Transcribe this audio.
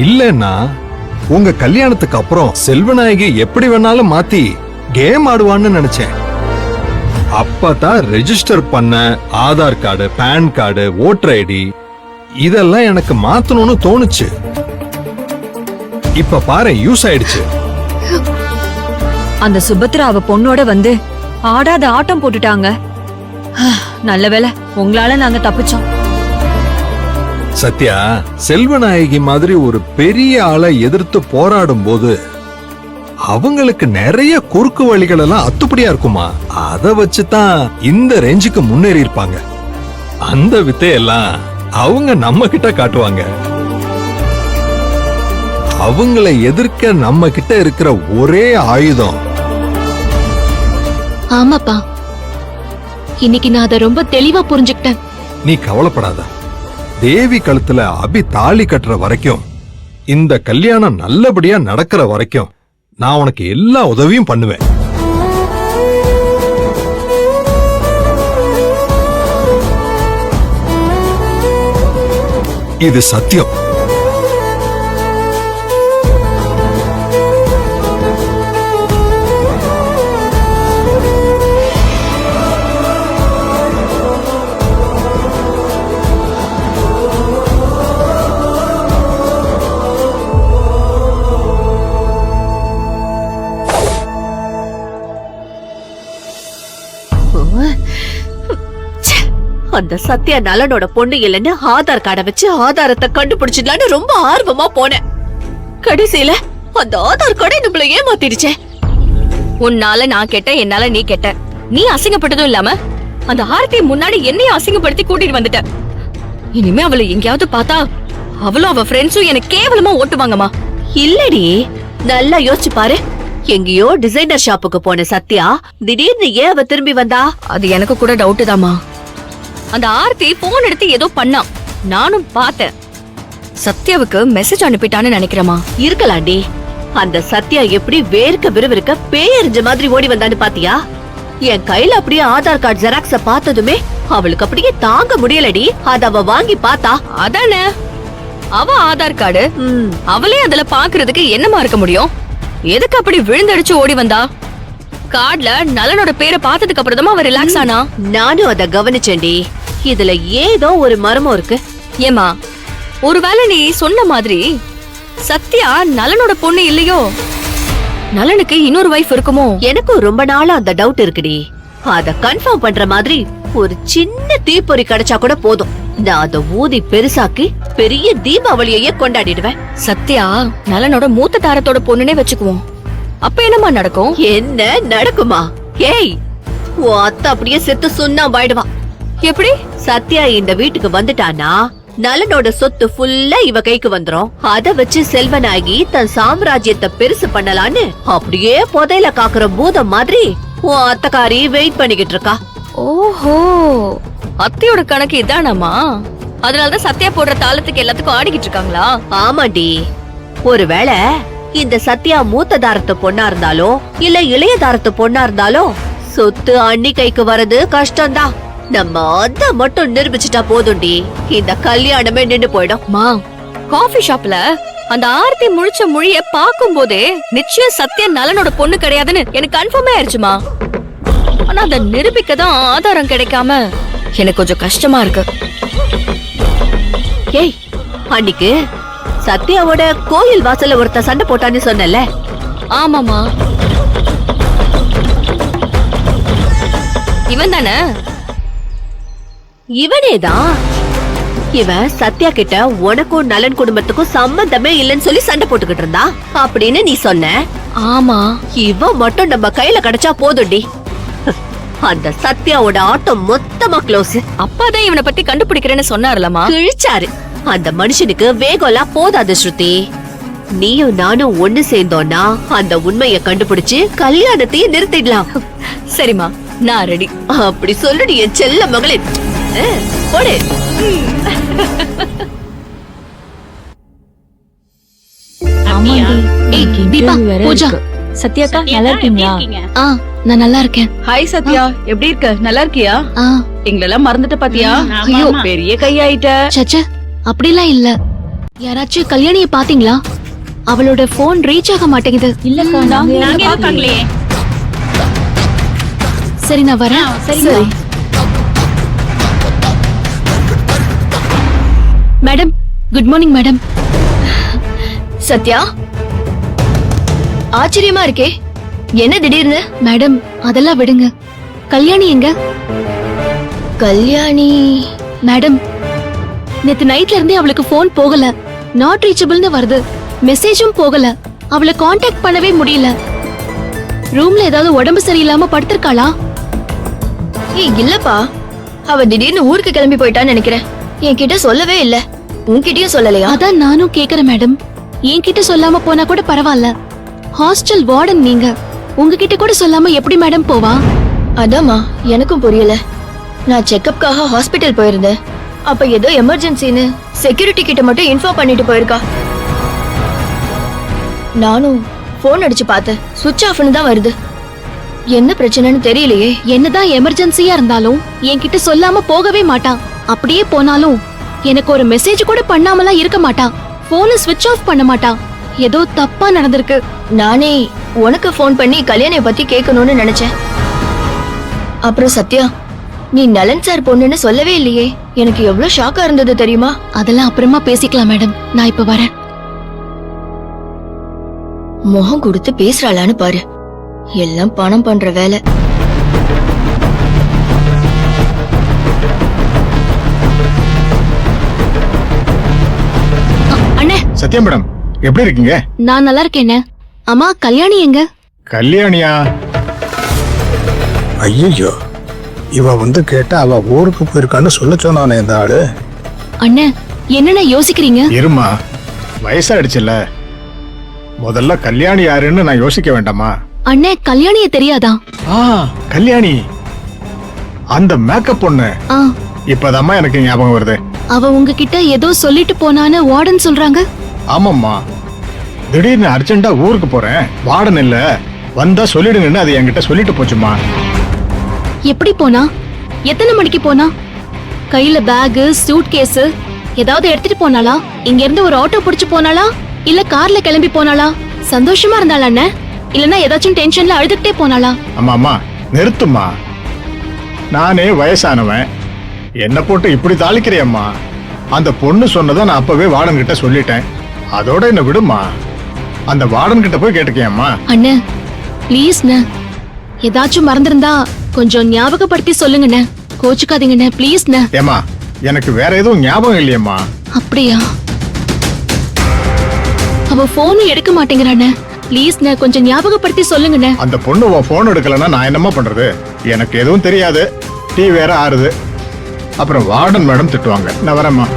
இல்லன்னா உங்க கல்யாணத்துக்கு அப்புறம் செல்வநாயகி எப்படி வேணாலும் மாத்தி கேம் ஆடுவான்னு நினைச்சேன். அப்பதான் ரெஜிஸ்டர் பண்ண Aadhaar card, PAN card, voter ID இதெல்லாம் எனக்கு மாத்தணும்னு தோணுச்சு. இப்ப பாரு, யூஸ் ஆயிடுச்சு. அந்த சுபத்ரா அவ பொண்ணோட வந்து ஆடாத ஆட்டம் போட்டுட்டாங்க. நல்ல வேளை உங்களால நாங்க தப்பிச்சோம். சத்யா, செல்வநாயகி மாதிரி ஒரு பெரிய ஆளை எதிர்த்து போராடும் போது அவங்களுக்கு நிறைய குறுக்கு வழிகள் எல்லாம் அத்துப்படியா இருக்குமா. அத வச்சுதான் இந்த ரேஞ்சுக்கு முன்னேறி இருப்பாங்க. அந்த வித்தையெல்லாம் அவங்க நம்ம கிட்ட காட்டுவாங்க. அவங்களை எதிர்க்க நம்ம கிட்ட இருக்கிற ஒரே ஆயுதம். ஆமாப்பா, இன்னைக்கு நான் அதை ரொம்ப தெளிவா புரிஞ்சுக்கிட்டேன். நீ கவலைப்படாத. தேவி கழுத்துல அபி தாலி கட்டுற வரைக்கும், இந்த கல்யாணம் நல்லபடியா நடக்கிற வரைக்கும் நான் உனக்கு எல்லா உதவியும் பண்ணுவேன். இது சத்தியம். அந்த சத்யா நலனோட பொண்ணு இல்லன்னு ஆதார் கார்டை வச்சு ஆதாரத்தை கண்டுபிடிச்சிடலான்னு ரொம்ப ஆர்வமா போனேன். கடைசியில அந்த ஆதார் கார்டை நம்மள ஏமாத்திடுச்சே. உன்னால நான் கெட்ட, என்னால நீ கெட்ட. நீ அசிங்கப்பட்டதும் இல்லாம அந்த ஆர்த்தி முன்னாடி என்னையும் அசிங்கப்படுத்தி கூட்டிட்டு வந்துட்ட. இனிமே அவளை எங்கேயாவது பார்த்தா அவளும் அவ ஃப்ரெண்ட்ஸும் எனக்கு கேவலமா ஓட்டுவாங்கம்மா. இல்லடி, நல்லா யோசிச்சு பாரு. எங்கேயோ டிசைனர் ஷாப்புக்கு போன சத்யா திடீர்னு ஏன் அவ திரும்பி வந்தா? அது எனக்கு கூட டவுட் தாமா. அந்த ஆர்த்தி போன் எடுத்து ஏதோ பண்ணா, நானும் பார்த்தேன். சத்யாவுக்கு மெசேஜ் அனுப்பிட்டான்னு நினைக்கிறேமா. இருக்கலாண்டி. அந்த சத்யா எப்படி வேர்க்க விறுவிறுக்க பேயறிஞ்ச மாதிரி ஓடி வந்தான்னு பாத்தியா? என் கையில அப்படியே ஆதார் கார்டு ஜெராக்ஸ பார்த்ததுமே அவளுக்கு அப்படியே தாங்க முடியலடி. அத அவ வாங்கி பார்த்தா. அதானே, அவ ஆதார் கார்டு அவளே அதுல பாக்குறதுக்கு என்னமா இருக்க முடியும்? எதுக்கு அப்படி விழுந்தடிச்சு ஓடி வந்தா? கார்டுல நலனோட பேரை பார்த்ததுக்கு அப்புறம் தான் அவ ரிலாக்ஸ் ஆனா. நானும் அத கவனிச்சேன்டி. இதுல ஏதோ ஒரு மர்மம் இருக்கு. ஏமா, ஒருவேளை நீ சொன்ன மாதிரி சத்யா நலனோட பொண்ணு இல்லையோ? நலனுக்கு இன்னொரு வைஃப் இருக்குமோ? எனக்கும் ரொம்ப நாளா அந்த டவுட் இருக்குடி. அத கன்ஃபார்ம் பண்ற மாதிரி ஒரு சின்ன தீப்பொறி கிடைச்சா கூட போதும். நான் அத ஊதி பெருசாக்கி பெரிய தீபாவளியையே கொண்டாடிடுவேன். சத்யா நலனோட மூத்த தாரத்தோட பொண்ணுனே வச்சுக்குவோம். அப்ப என்னமா நடக்கும்? என்ன நடக்குமா? ஏய், உன் அத்தை அப்படியே செத்து சுண்ணாம்பாயிடுவா. எப்படி? சத்யா இந்த வீட்டுக்கு வந்துட்டானா நலனோட சொத்து ஃபுல்லா இவ கைக்கு வந்துரும். அத வச்சு செல்வநாயகி தன் சாம்ராஜ்யத்தை பெருசு பண்ணலான்னு அப்படியே புதையில காக்குற பூதம் மாதிரி உன் அத்தக்காரி வெயிட் பண்ணிக்கிட்டு இருக்கா. ஓஹோ, அத்தையோட கணக்கு இதானாமா? அதனாலதான் சத்யா போடுற தாளத்துக்கு எல்லாத்துக்கும் ஆடிக்கிட்டு இருக்காங்களா? ஆமாண்டி. ஒருவேளை இந்த சத்யா மூத்த தாரத்து பொண்ணா இருந்தாலோ இல்ல இளைய தாரத்து பொண்ணா இருந்தாலோ சொத்து அண்ணி கைக்கு வர்றது கஷ்டம்தான். நம்ம அத மட்டும் நிரூபிச்சுட்டா போதும்டி. இந்த கல்யாணமே நின்னு போயிடும். மா, காஃபி ஷாப்ல அந்த ஆர்த்தி முழிச்ச மொழிய பாக்கும் போதே நிச்சயம் சத்யா நலனோட பொண்ணு கிடையாதுன்னு எனக்கு கன்ஃபார்ம் ஆயிருச்சுமா. ஆனா அத நிரூபிக்க தான் ஆதாரம் கிடைக்காம எனக்கு கொஞ்சம் கஷ்டமா இருக்கு. ஏய், அன்னைக்கு சத்யாவோட கோயில் வாசல்ல ஒருத்த சண்டை போட்டான்னு சொன்னல? ஆமாமா, இவன் தானே? இவனேதான். இவன் சத்யா கிட்ட உனக்கும் நலன் குடும்பத்துக்கும் சம்பந்தமே இல்லைன்னு சொல்லி சண்டை போட்டுக்கிட்டு இருந்தா அப்படின்னு நீ சொன்ன. ஆமா, இவன் மட்டும் நம்ம கையில கிடைச்சா போதும்டி. அந்த சத்யாவோட ஆட்டம் மொத்தமா க்ளோஸ். அப்பாதான் இவனை பத்தி கண்டுபிடிக்கிறேன்னு சொன்னார்லமா. கிழிச்சாரு. அந்த மனுஷனுக்கு வேகம்லாம் போதாது ஸ்ருதி. நீயும் நானும் ஒண்ணு சேர்ந்தோம்னா அந்த உண்மைய கண்டுபிடிச்சு கல்யாணத்தையும் நிறுத்திடலாம். சரிமா, நான் ரெடி. அப்படி சொல்லுடி என் செல்ல மகளே. போடு. சத்யாக்கா நல்லா இருக்கீங்களா? நான் நல்லா இருக்கேன். ஹாய் சத்யா, எப்படி இருக்க? நல்லா இருக்கியா? எங்களெல்லாம் மறந்துட்ட பாத்தியா? ஐயோ, பெரிய கையாயிட்ட. சச்ச, அப்படிலாம் இல்ல. யாராச்சும் கல்யாணிய பாத்தீங்களா? அவளோட போன் ரீச் ஆக மாட்டேங்குது. இல்லக்கா நாங்க பார்க்கலையே. சரி நான் வரேன். சரி. Madam, good morning madam. Sathya, ஆச்சரியமா இருக்கே, என்ன திடீர்னு? மேடம் அதெல்லாம் விடுங்க. கல்யாணி எங்க? கல்யாணி மேடம், நேத்து நைட்ல இருந்தே அவளுக்கு போன் போகல. நாட் ரீச்சபிள்னு வருது. மெசேஜும் போகல. அவளை காண்டாக்ட் பண்ணவே முடியல. ரூம்ல ஏதாவது உடம்பு சரியில்லாம படுத்திருக்காளா? ஏய் இல்லப்பா, அவ திடீர்னு ஊருக்கு கிளம்பி போயிட்டான்னு நினைக்கிறேன். என்கிட்ட சொல்லவே இல்ல. உன்கிட்டயும் சொல்லலையா? அதான் நானும் கேக்குறேன் மேடம். என்கிட்ட சொல்லாம போனா கூட பரவாயில்ல. ஹாஸ்டல் வார்டன் நீங்க, உங்ககிட்ட கூட சொல்லாம எப்படி மேடம் போவா? அதாம்மா எனக்கும் புரியல. நான் செக்கப்காக ஹாஸ்பிட்டல் போயிருந்தேன். அப்ப ஏதோ எமர்ஜென்சின்னு செக்யூரிட்டி கிட்ட மட்டும் இன்ஃபார்ம் பண்ணிட்டு போயிருக்கா. நானும் போன் அடிச்சு பார்த்தேன், சுவிட்ச் ஆஃப்னு தான் வருது. என்ன பிரச்சனைன்னு தெரியலையே. என்னதான் எமர்ஜென்சியா இருந்தாலும் என்கிட்ட சொல்லாம போகவே மாட்டான். அப்படியே போனாலும் எனக்கு ஒரு மெசேஜ் கூட பண்ணாமலாம் இருக்க மாட்டான். போனை ஸ்விட்ச் ஆஃப் பண்ண மாட்டான். ஏதோ தப்பா நடந்திருக்கு. நானே உனக்கு ஃபோன் பண்ணி கல்யாணிய பத்தி கேட்கணும்னு நினைச்சேன். அப்புறம் சத்யா, நீ நலன் சார் பொண்ணுன்னு சொல்லவே இல்லையே. எனக்கு எவ்வளவு ஷாக்கா இருந்தது தெரியுமா? அதெல்லாம் அப்புறமா பேசிக்கலாம் மேடம். நான் இப்ப வரேன். முகம் கொடுத்து பேசுறாளான்னு பாரு. எல்லாம் பணம் பண்ற வேலை. அண்ணே, சத்யா மேடம், எப்படி இருக்கீங்க? நான் நல்லா இருக்கேன். அம்மா, கல்யாணி எங்க? கல்யாணியா? ஐயோ, இவ வந்து கேட்டா அவ ஊருக்கு போயிருக்கான்னு சொல்ல சொன்னானே இந்த ஆளு. அண்ணே, என்னென்ன யோசிக்கிறீங்க? இருமா, வயசாயிடுச்சுல்ல, முதல்ல கல்யாணி யாருன்னு நான் யோசிக்க வேண்டாமா? அண்ணே, கல்யாணிய தெரியாதா? கல்யாணி, அந்த மேக்கப் பொண்ணு. ஆ, இப்பதாம்மா எனக்கு ஞாபகம் வருது. அவ உங்ககிட்ட ஏதோ சொல்லிட்டு போனான்னு வார்டன் சொல்றாங்க. ஆமாம்மா, திடீர்னு அர்ஜென்ட்டா ஊருக்கு போறேன், வார்டன் இல்ல, வந்தா சொல்லிடுங்கன்னு அது என்கிட்ட சொல்லிட்டு போச்சுமா. எப்படி போனா? எத்தனை மணிக்கு போனா? கையில பேக், சூட் கேஸ் ஏதாவது எடுத்துட்டு போனாளா? இங்க இருந்து ஒரு ஆட்டோ புடிச்சு போனாளா? இல்ல கார்ல கிளம்பி போனாளா? சந்தோஷமா இருந்தாளா அண்ணே? இல்லனா ஏதாச்சும் டென்ஷன்ல அழுதுகிட்டே போனாளா? அம்மா அம்மா நிறுத்துமா, நானே வயசானவன், என்ன போட்டு இப்படி தாளிக்கிறியம்மா. அந்த பொண்ணு சொன்னதை நான் அப்பவே வார்டன் கிட்ட சொல்லிட்டேன். அதோட என்ன விடுமா, அந்த வார்டன் கிட்ட போய் கேட்டுக்கியம்மா. அண்ணே ப்ளீஸ்ண்ணே, ஏதாச்சும் மறந்திருந்தா கொஞ்சம் ஞாபகப்படுத்தி சொல்லுங்கண்ணே. கோச்சுக்காதீங்கண்ணே ப்ளீஸ்ண்ணே. ஏமா, எனக்கு வேற எதுவும் ஞாபகம் இல்லையம்மா. அப்படியா? அவ போன் எடுக்க மாட்டேங்கிறானே. ப்ளீஸ்ண்ணே, கொஞ்சம் ஞாபகப்படுத்தி சொல்லுங்கண்ணே. அந்த பொண்ணு உன் போன் எடுக்கலன்னா நான் என்னம்மா பண்றது? எனக்கு எதுவும் தெரியாது, டீ வேற ஆறுது, அப்புறம் வார்டன் மேடம் திட்டுவாங்க. நான் வரேம்மா.